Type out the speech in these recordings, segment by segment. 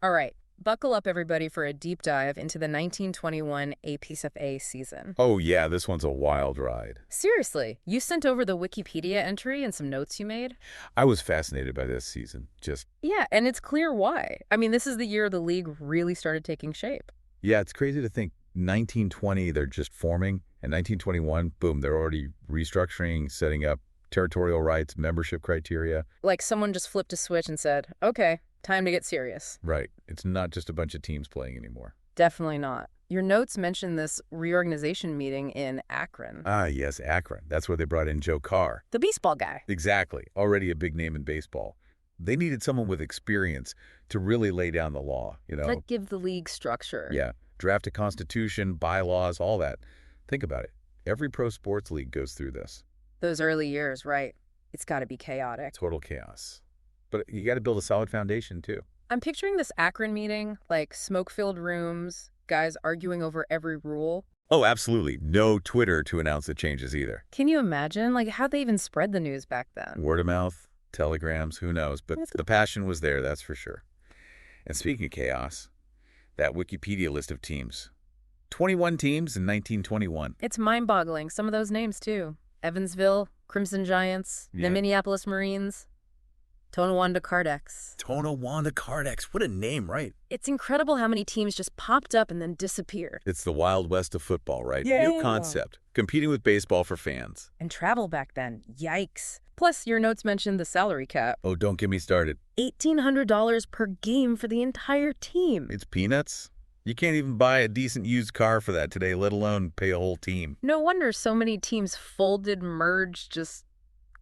All right, buckle up, everybody, for a deep dive into the 1921 APFA season. Oh yeah, this one's a wild ride. Seriously, you sent over the Wikipedia entry and some notes you made? I was fascinated by this season. Yeah, and it's clear why. I mean, this is the year the league really started taking shape. Yeah, it's crazy to think 1920, they're just forming, and 1921, boom, they're already restructuring, setting up territorial rights, membership criteria. Like someone just flipped a switch and said, okay, time to get serious. Right. It's not just a bunch of teams playing anymore. Definitely not. Your notes mention this reorganization meeting in Akron. Ah, yes, Akron. That's where they brought in Joe Carr. The baseball guy. Exactly. Already a big name in baseball. They needed someone with experience to really lay down the law, To give the league structure. Yeah. Draft a constitution, bylaws, all that. Think about it. Every pro sports league goes through this. Those early years, right. It's got to be chaotic. Total chaos. But you got to build a solid foundation, too. I'm picturing this Akron meeting, like smoke-filled rooms, guys arguing over every rule. Oh, absolutely. No Twitter to announce the changes either. Can you imagine? Like, how'd they even spread the news back then? Word of mouth, telegrams, who knows? But the passion was there, that's for sure. And speaking of chaos, that Wikipedia list of teams. 21 teams in 1921. It's mind-boggling. Some of those names, too. Evansville, Crimson Giants, the Minneapolis Marines, Tonawanda Cardex. Tonawanda Cardex. What a name, right? It's incredible how many teams just popped up and then disappeared. It's the Wild West of football, right? Yeah. New concept. Competing with baseball for fans. And travel back then. Yikes. Plus, your notes mentioned the salary cap. Oh, don't get me started. $1,800 per game for the entire team. It's peanuts. You can't even buy a decent used car for that today, let alone pay a whole team. No wonder so many teams folded, merged, just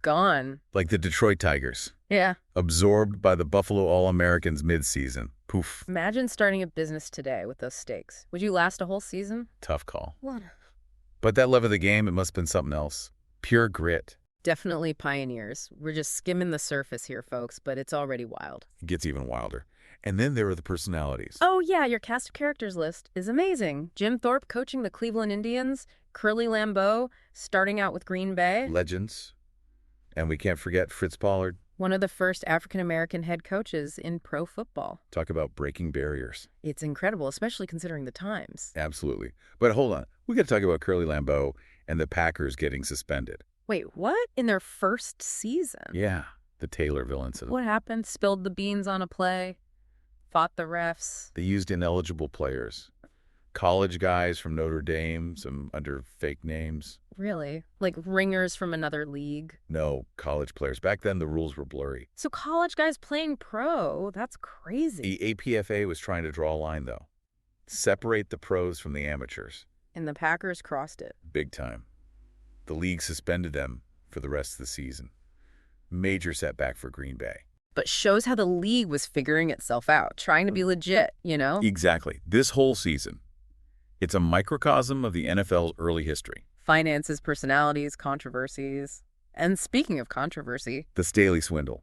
gone. Like the Detroit Tigers. Yeah. Absorbed by the Buffalo All-Americans mid-season. Poof. Imagine starting a business today with those stakes. Would you last a whole season? Tough call. What? But that love of the game, it must have been something else. Pure grit. Definitely pioneers. We're just skimming the surface here, folks, but it's already wild. It gets even wilder. And then there are the personalities. Oh, yeah, your cast of characters list is amazing. Jim Thorpe coaching the Cleveland Indians, Curly Lambeau starting out with Green Bay. Legends. And we can't forget Fritz Pollard. One of the first African-American head coaches in pro football. Talk about breaking barriers. It's incredible, especially considering the times. Absolutely. But hold on. We got to talk about Curly Lambeau and the Packers getting suspended. Wait, what? In their first season? Yeah, the Taylorville incident. What happened? Spilled the beans on a play? Fought the refs? They used ineligible players. College guys from Notre Dame, some under fake names. Really? Like ringers from another league? No, college players. Back then, the rules were blurry. So college guys playing pro? That's crazy. The APFA was trying to draw a line, though. Separate the pros from the amateurs. And the Packers crossed it. Big time. The league suspended them for the rest of the season. Major setback for Green Bay. But shows how the league was figuring itself out, trying to be legit, you know? Exactly. This whole season, it's a microcosm of the NFL's early history. Finances, personalities, controversies. And speaking of controversy, The Staley Swindle.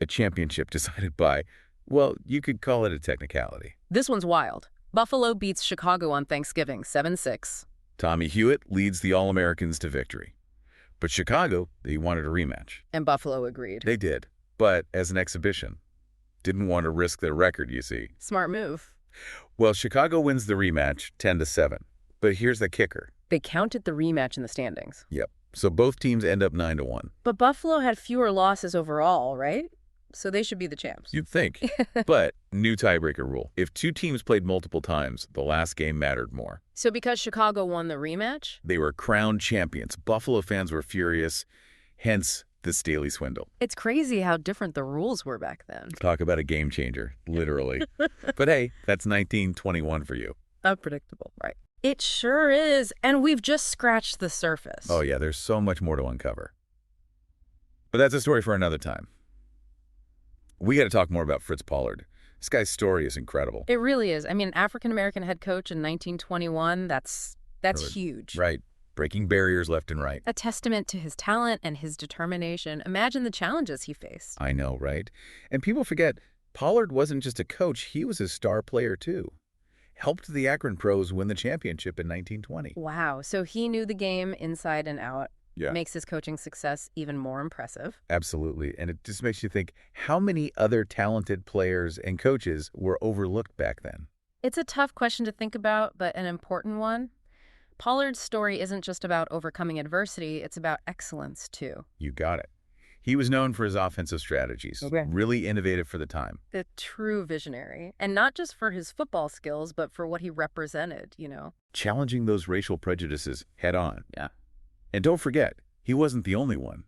A championship decided by, well, you could call it a technicality. this one's wild. Buffalo beats Chicago on Thanksgiving, 7-6. Tommy Hewitt leads the All-Americans to victory. But Chicago, they wanted a rematch. And Buffalo agreed. They did, but as an exhibition. Didn't want to risk their record, you see. Smart move. Well, Chicago wins the rematch 10-7. But here's the kicker. They counted the rematch in the standings. Yep. So both teams end up 9-1. But Buffalo had fewer losses overall, right? So they should be the champs. You'd think. But new tiebreaker rule. If two teams played multiple times, the last game mattered more. So because Chicago won the rematch? They were crowned champions. Buffalo fans were furious. Hence, the Staley Swindle. It's crazy how different the rules were back then. Talk about a game changer, literally. But hey, that's 1921 for you. Unpredictable, right? It sure is, and we've just scratched the surface. Oh yeah, there's so much more to uncover. But that's a story for another time. We got to talk more about Fritz Pollard. This guy's story is incredible. It really is. I mean, African-American head coach in 1921, that's huge. Right. Breaking barriers left and right. A testament to his talent and his determination. Imagine the challenges he faced. I know, right? And people forget, Pollard wasn't just a coach, he was a star player too. Helped the Akron pros win the championship in 1920. Wow. So he knew the game inside and out. Yeah. Makes his coaching success even more impressive. Absolutely. And it just makes you think, how many other talented players and coaches were overlooked back then? It's a tough question to think about, but an important one. Pollard's story isn't just about overcoming adversity, it's about excellence, too. You got it. He was known for his offensive strategies, Okay. really innovative for the time. A true visionary. And not just for his football skills, but for what he represented, Challenging those racial prejudices head on. Yeah. And don't forget, he wasn't the only one.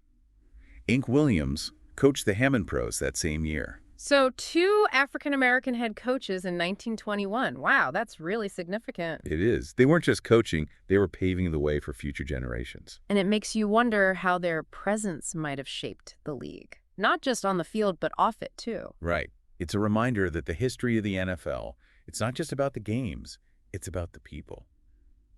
Ink Williams coached the Hammond Pros that same year. So 2 African-American head coaches in 1921. Wow, that's really significant. It is. They weren't just coaching, they were paving the way for future generations. And it makes you wonder how their presence might have shaped the league. Not just on the field, but off it, too. Right. It's a reminder that the history of the NFL, it's not just about the games, it's about the people.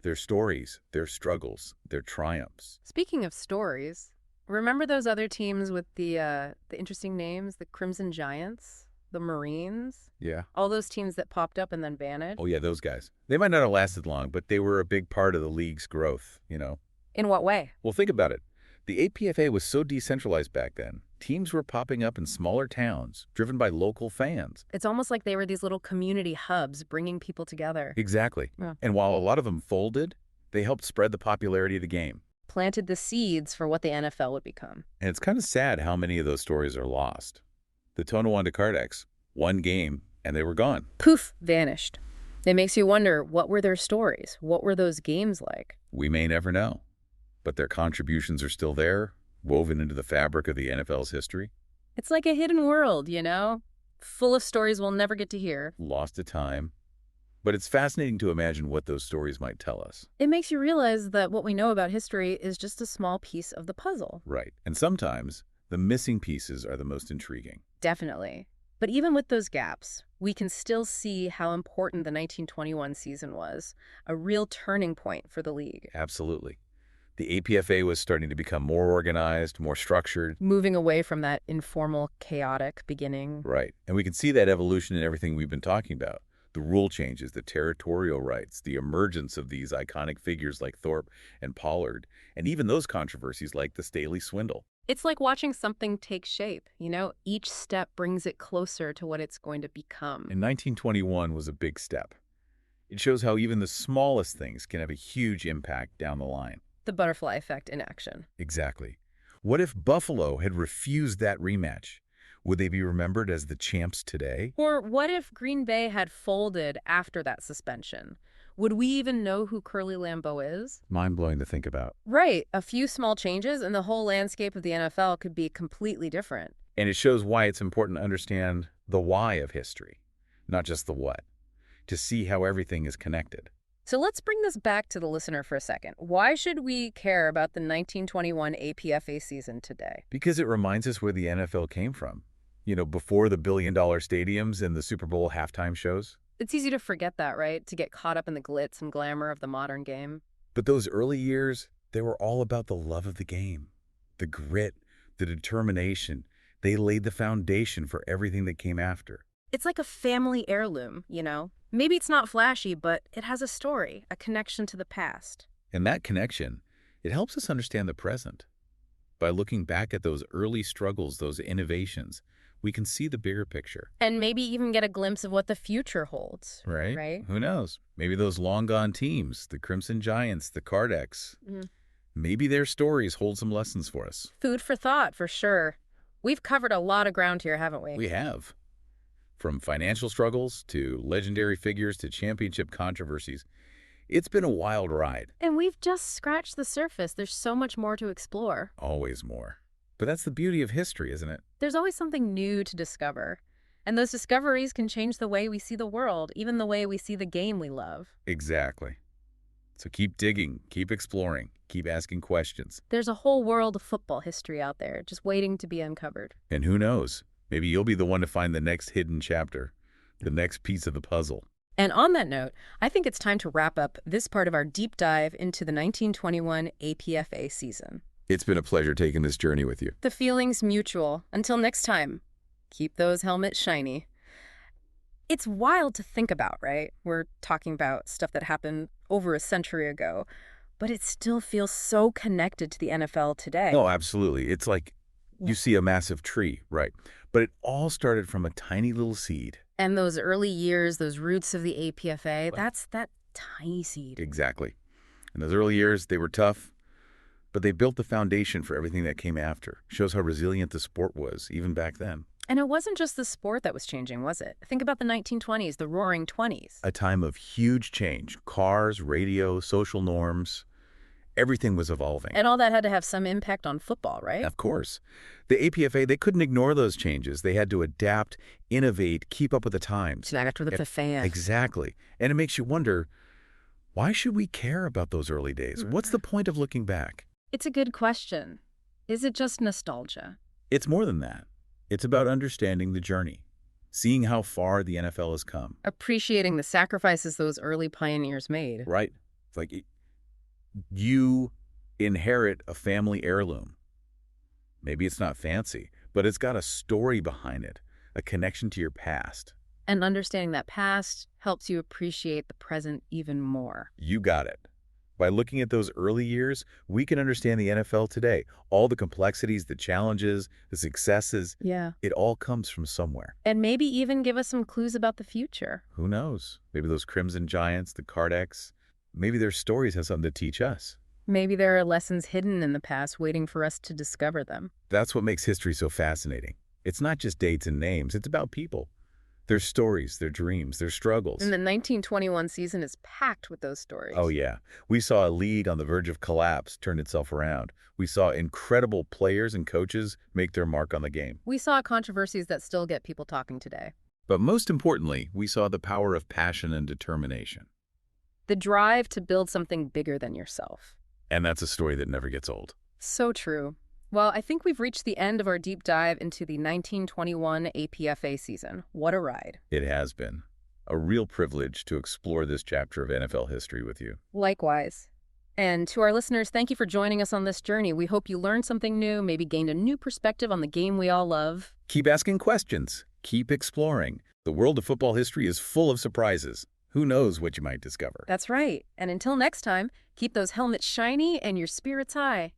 Their stories, their struggles, their triumphs. Speaking of stories, remember those other teams with the interesting names? The Crimson Giants, the Marines? Yeah. All those teams that popped up and then vanished? Oh, yeah, those guys. They might not have lasted long, but they were a big part of the league's growth, In what way? Well, think about it. The APFA was so decentralized back then. Teams were popping up in smaller towns, driven by local fans. It's almost like they were these little community hubs bringing people together. Exactly. Yeah. And while a lot of them folded, they helped spread the popularity of the game. Planted the seeds for what the NFL would become. And it's kind of sad how many of those stories are lost. The Tonawanda Cardex, one game, and they were gone. Poof, vanished. It makes you wonder, what were their stories? What were those games like? We may never know, but their contributions are still there, woven into the fabric of the NFL's history. It's like a hidden world, full of stories we'll never get to hear. Lost to time. But it's fascinating to imagine what those stories might tell us. It makes you realize that what we know about history is just a small piece of the puzzle. Right. And sometimes the missing pieces are the most intriguing. Definitely. But even with those gaps, we can still see how important the 1921 season was, a real turning point for the league. Absolutely. The APFA was starting to become more organized, more structured. Moving away from that informal, chaotic beginning. Right. And we can see that evolution in everything we've been talking about. The rule changes, the territorial rights, the emergence of these iconic figures like Thorpe and Pollard, and even those controversies like the Staley Swindle. It's like watching something take shape, Each step brings it closer to what it's going to become. And 1921 was a big step. It shows how even the smallest things can have a huge impact down the line. The butterfly effect in action. Exactly. What if Buffalo had refused that rematch? Would they be remembered as the champs today? Or what if Green Bay had folded after that suspension? Would we even know who Curly Lambeau is? Mind-blowing to think about. Right. A few small changes and the whole landscape of the NFL could be completely different. And it shows why it's important to understand the why of history, not just the what, to see how everything is connected. So let's bring this back to the listener for a second. Why should we care about the 1921 APFA season today? Because it reminds us where the NFL came from. Before the billion-dollar stadiums and the Super Bowl halftime shows. It's easy to forget that, right? To get caught up in the glitz and glamour of the modern game. But those early years, they were all about the love of the game, the grit, the determination. They laid the foundation for everything that came after. It's like a family heirloom, Maybe it's not flashy, but it has a story, a connection to the past. And that connection, it helps us understand the present. By looking back at those early struggles, those innovations, we can see the bigger picture. And maybe even get a glimpse of what the future holds. Right? Who knows? Maybe those long-gone teams, the Crimson Giants, the Cardex, maybe their stories hold some lessons for us. Food for thought, for sure. We've covered a lot of ground here, haven't we? We have. From financial struggles to legendary figures to championship controversies, it's been a wild ride. And we've just scratched the surface. There's so much more to explore. Always more. But that's the beauty of history, isn't it? There's always something new to discover. And those discoveries can change the way we see the world, even the way we see the game we love. Exactly. So keep digging, keep exploring, keep asking questions. There's a whole world of football history out there, just waiting to be uncovered. And who knows? Maybe you'll be the one to find the next hidden chapter, the next piece of the puzzle. And on that note, I think it's time to wrap up this part of our deep dive into the 1921 APFA season. It's been a pleasure taking this journey with you. The feeling's mutual. Until next time, keep those helmets shiny. It's wild to think about, right? We're talking about stuff that happened over a century ago. But it still feels so connected to the NFL today. Oh, absolutely. It's like you see a massive tree, right? But it all started from a tiny little seed. And those early years, those roots of the APFA, Right. that's that tiny seed. Exactly. In those early years, they were tough, but they built the foundation for everything that came after. Shows how resilient the sport was, even back then. And it wasn't just the sport that was changing, was it? Think about the 1920s, the Roaring Twenties. A time of huge change. Cars, radio, social norms, everything was evolving. And all that had to have some impact on football, right? Of course. The APFA, they couldn't ignore those changes. They had to adapt, innovate, keep up with the times. Exactly. And it makes you wonder, why should we care about those early days? What's the point of looking back? It's a good question. Is it just nostalgia? It's more than that. It's about understanding the journey, seeing how far the NFL has come. Appreciating the sacrifices those early pioneers made. Right? It's like you inherit a family heirloom. Maybe it's not fancy, but it's got a story behind it, a connection to your past. And understanding that past helps you appreciate the present even more. You got it. By looking at those early years, we can understand the NFL today. All the complexities, the challenges, the successes. Yeah. It all comes from somewhere. And maybe even give us some clues about the future. Who knows? Maybe those Crimson Giants, the Cardex, maybe their stories have something to teach us. Maybe there are lessons hidden in the past waiting for us to discover them. That's what makes history so fascinating. It's not just dates and names. It's about people. Their stories, their dreams, their struggles. And the 1921 season is packed with those stories. Oh, yeah. We saw a league on the verge of collapse turn itself around. We saw incredible players and coaches make their mark on the game. We saw controversies that still get people talking today. But most importantly, we saw the power of passion and determination. The drive to build something bigger than yourself. And that's a story that never gets old. So true. Well, I think we've reached the end of our deep dive into the 1921 APFA season. What a ride. It has been a real privilege to explore this chapter of NFL history with you. Likewise. And to our listeners, thank you for joining us on this journey. We hope you learned something new, maybe gained a new perspective on the game we all love. Keep asking questions. Keep exploring. The world of football history is full of surprises. Who knows what you might discover? That's right. And until next time, keep those helmets shiny and your spirits high.